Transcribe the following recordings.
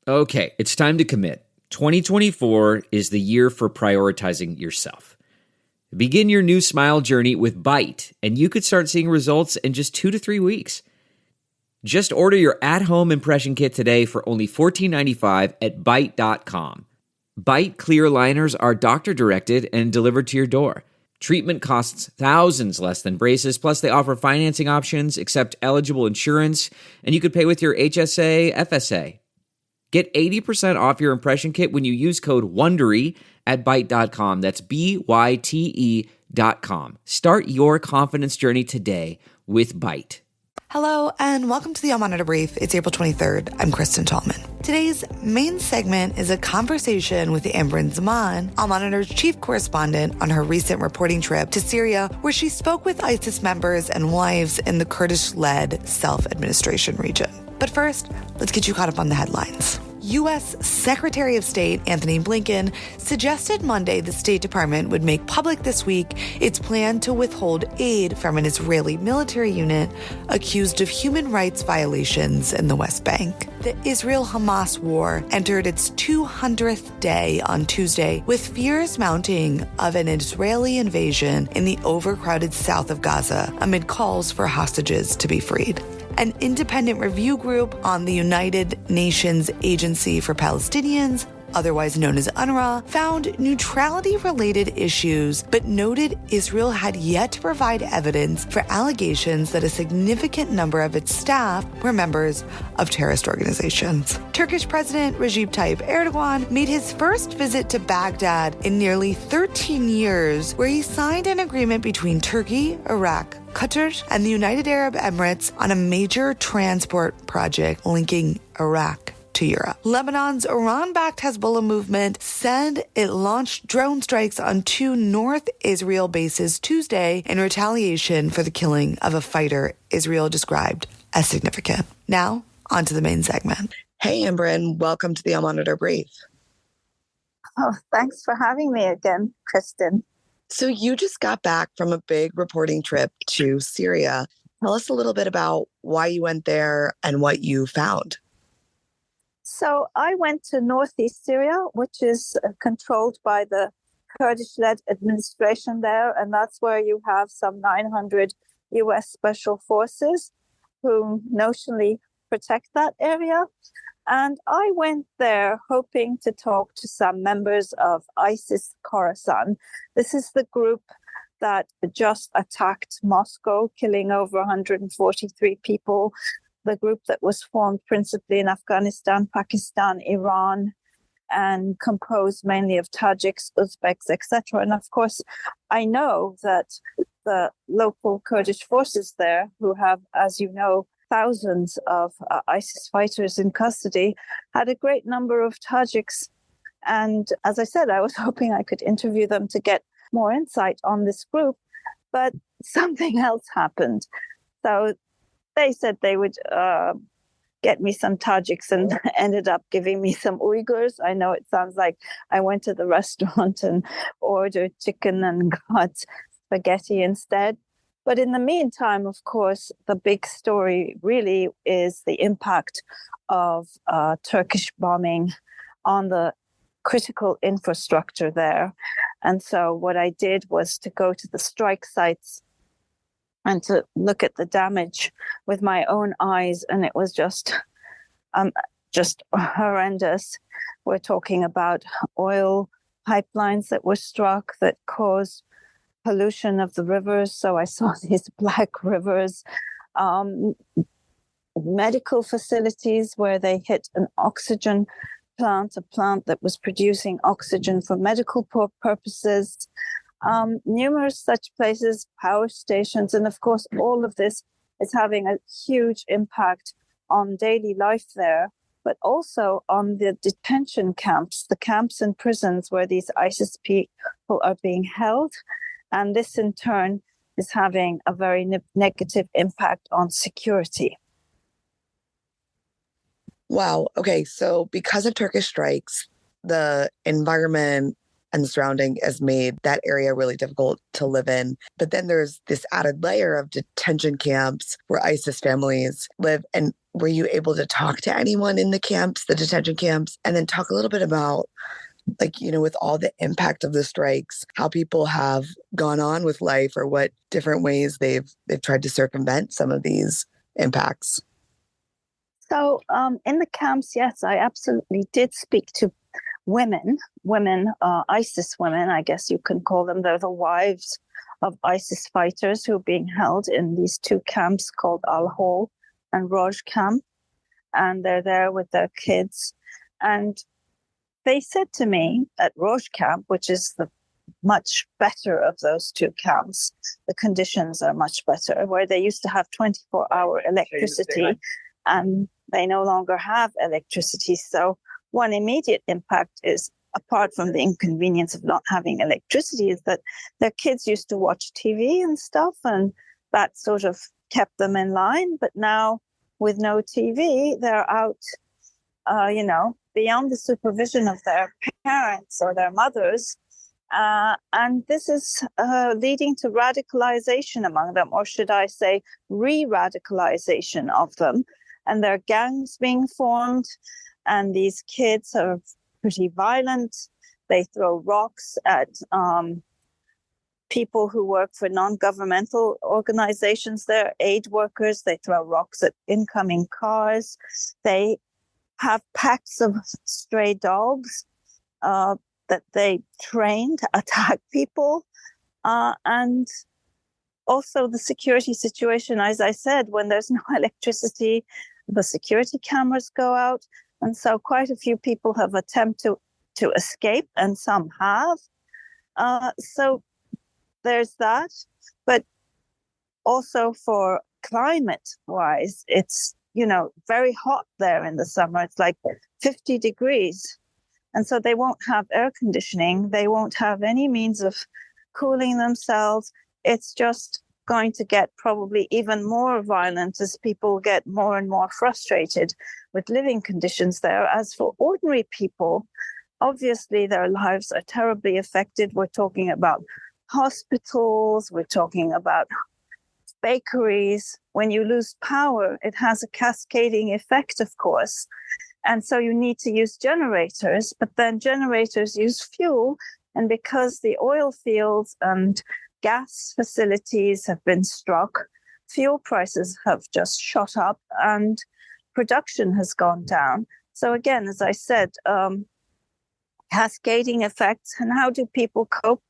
Okay, it's time to commit. 2024 is the year for prioritizing yourself. Begin your new smile journey with Byte, and you could start seeing results in just 2 to 3 weeks. Just order your at-home impression kit today for only $14.95 at Byte.com. Byte clear liners are doctor-directed and delivered to your door. Treatment costs thousands less than braces, plus they offer financing options, accept eligible insurance, and you could pay with your HSA, FSA. Get 80% off your impression kit when you use code WONDERY at Byte.com. That's BYTE.com. Start your confidence journey today with Byte. Hello, and welcome to the Al-Monitor Brief. It's April 23rd. I'm Kristen Tallman. Today's main segment is a conversation with Amberin Zaman, Al-Monitor's chief correspondent, on her recent reporting trip to Syria, where she spoke with ISIS members and wives in the Kurdish-led self-administration region. But first, let's get you caught up on the headlines. U.S. Secretary of State Antony Blinken suggested Monday the State Department would make public this week its plan to withhold aid from an Israeli military unit accused of human rights violations in the West Bank. The Israel-Hamas war entered its 200th day on Tuesday, with fears mounting of an Israeli invasion in the overcrowded south of Gaza amid calls for hostages to be freed. An independent review group on the United Nations Agency for Palestinians, otherwise known as UNRWA, found neutrality-related issues, but noted Israel had yet to provide evidence for allegations that a significant number of its staff were members of terrorist organizations. Turkish President Recep Tayyip Erdogan made his first visit to Baghdad in nearly 13 years, where he signed an agreement between Turkey, Iraq, Qatar, and the United Arab Emirates on a major transport project linking Iraq to Europe. Lebanon's Iran-backed Hezbollah movement said it launched drone strikes on 2 North Israel bases Tuesday in retaliation for the killing of a fighter Israel described as significant. Now, on to the main segment. Hey, Amberin, welcome to the Al-Monitor Brief. Oh, thanks for having me again, Kristen. So you just got back from a big reporting trip to Syria. Tell us a little bit about why you went there and what you found. So I went to northeast Syria, which is controlled by the Kurdish-led administration there, and that's where you have some 900 U.S. special forces who notionally protect that area. And I went there hoping to talk to some members of ISIS Khorasan. This is the group that just attacked Moscow, killing over 143 people. The group that was formed principally in Afghanistan, Pakistan, Iran, and composed mainly of Tajiks, Uzbeks, etc. And of course, I know that the local Kurdish forces there, who have, as you know, thousands of ISIS fighters in custody, had a great number of Tajiks. And as I said, I was hoping I could interview them to get more insight on this group, but something else happened. So they said they would get me some Tajiks and ended up giving me some Uyghurs. I know it sounds like I went to the restaurant and ordered chicken and got spaghetti instead. But in the meantime, of course, the big story really is the impact of Turkish bombing on the critical infrastructure there. And so what I did was to go to the strike sites and to look at the damage with my own eyes. And it was just horrendous. We're talking about oil pipelines that were struck that caused pollution of the rivers. So I saw these black rivers, medical facilities where they hit an oxygen plant, a plant that was producing oxygen for medical purposes, numerous such places, power stations. And of course, all of this is having a huge impact on daily life there, but also on the detention camps, the camps and prisons where these ISIS people are being held. And this, in turn, is having a very negative impact on security. Wow. Okay. So because of Turkish strikes, the environment and the surrounding has made that area really difficult to live in. But then there's this added layer of detention camps where ISIS families live. And were you able to talk to anyone in the camps, the detention camps, and then talk a little bit about, like, you know, with all the impact of the strikes, how people have gone on with life or what different ways they've tried to circumvent some of these impacts? So in the camps, yes, I absolutely did speak to women, ISIS women, I guess you can call them. They're the wives of ISIS fighters who are being held in these two camps called Al-Hol and Roj camp. And they're there with their kids. And they said to me at Roj camp, which is the much better of those two camps, the conditions are much better, where they used to have 24-hour electricity and they no longer have electricity. So one immediate impact is, apart from the inconvenience of not having electricity, is that their kids used to watch TV and stuff, and that sort of kept them in line. But now with no TV, they're out, beyond the supervision of their parents or their mothers. And this is leading to radicalization among them, or should I say re-radicalization of them. And there are gangs being formed, and these kids are pretty violent. They throw rocks at people who work for non-governmental organizations. They're aid workers. They throw rocks at incoming cars. They have packs of stray dogs that they train to attack people. And also the security situation, as I said, when there's no electricity, the security cameras go out. And so quite a few people have attempted to escape, and some have. So there's that. But also for climate-wise, it's, very hot there in the summer. It's like 50 degrees. And so they won't have air conditioning. They won't have any means of cooling themselves. It's just going to get probably even more violent as people get more and more frustrated with living conditions there. As for ordinary people, obviously their lives are terribly affected. We're talking about hospitals, we're talking about bakeries. When you lose power, it has a cascading effect, of course. And so you need to use generators, but then generators use fuel. And because the oil fields and gas facilities have been struck, fuel prices have just shot up and production has gone down. So again, as I said, cascading effects. And how do people cope?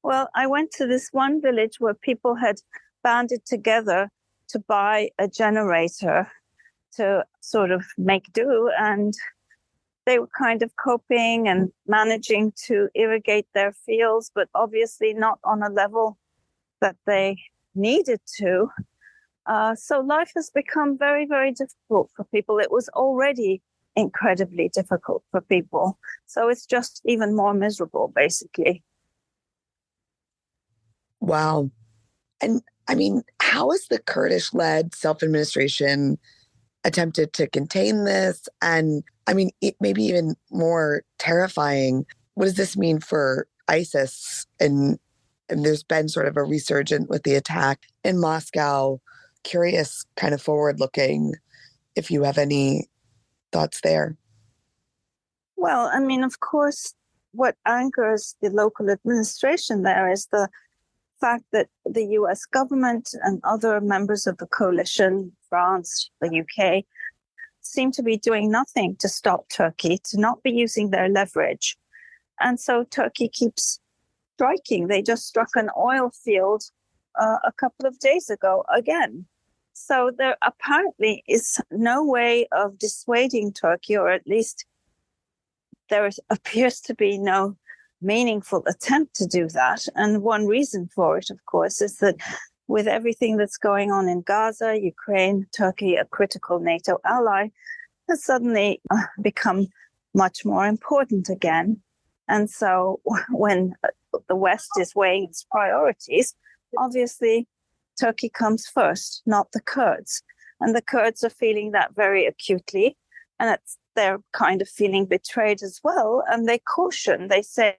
Well, I went to this one village where people had banded together to buy a generator to sort of make do, and they were kind of coping and managing to irrigate their fields, but obviously not on a level that they needed to. So life has become very, very difficult for people. It was already incredibly difficult for people. So it's just even more miserable, basically. Wow. And I mean, how has the Kurdish-led self-administration attempted to contain this? And I mean, it may be even more terrifying. What does this mean for ISIS? And there's been sort of a resurgence with the attack in Moscow. Curious, kind of forward-looking, if you have any thoughts there. Well, I mean, of course, what anchors the local administration there is the fact that the US government and other members of the coalition, France, the UK, seem to be doing nothing to stop Turkey, to not be using their leverage. And so Turkey keeps striking. They just struck an oil field a couple of days ago again. So there apparently is no way of dissuading Turkey, or at least there appears to be no meaningful attempt to do that. And one reason for it, of course, is that with everything that's going on in Gaza, Ukraine, Turkey, a critical NATO ally, has suddenly become much more important again. And so when the West is weighing its priorities, obviously Turkey comes first, not the Kurds. And the Kurds are feeling that very acutely. And they're kind of feeling betrayed as well. And they caution, they say,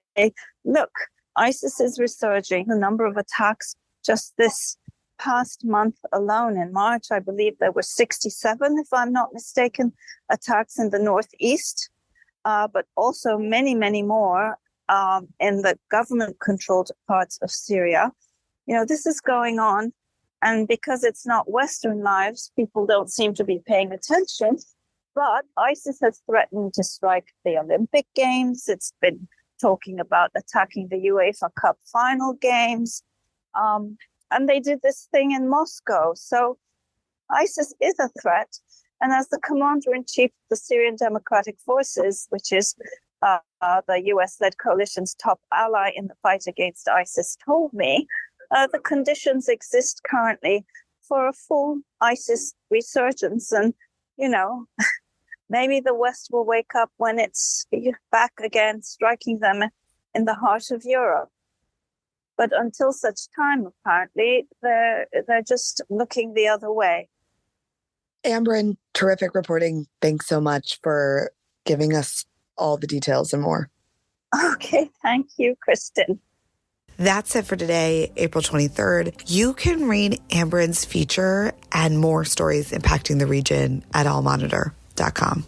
look, ISIS is resurging. The number of attacks just this past month alone in March, I believe there were 67, if I'm not mistaken, attacks in the northeast, but also many, many more in the government-controlled parts of Syria. This is going on. And because it's not Western lives, people don't seem to be paying attention. But ISIS has threatened to strike the Olympic Games. It's been talking about attacking the UEFA Cup final games. And they did this thing in Moscow. So ISIS is a threat. And as the commander-in-chief of the Syrian Democratic Forces, which is the US-led coalition's top ally in the fight against ISIS, told me, the conditions exist currently for a full ISIS resurgence. And, maybe the West will wake up when it's back again, striking them in the heart of Europe. But until such time, apparently, they're just looking the other way. Amberin, terrific reporting. Thanks so much for giving us all the details and more. Okay, thank you, Kristen. That's it for today, April 23rd. You can read Amberin's feature and more stories impacting the region at allmonitor.com.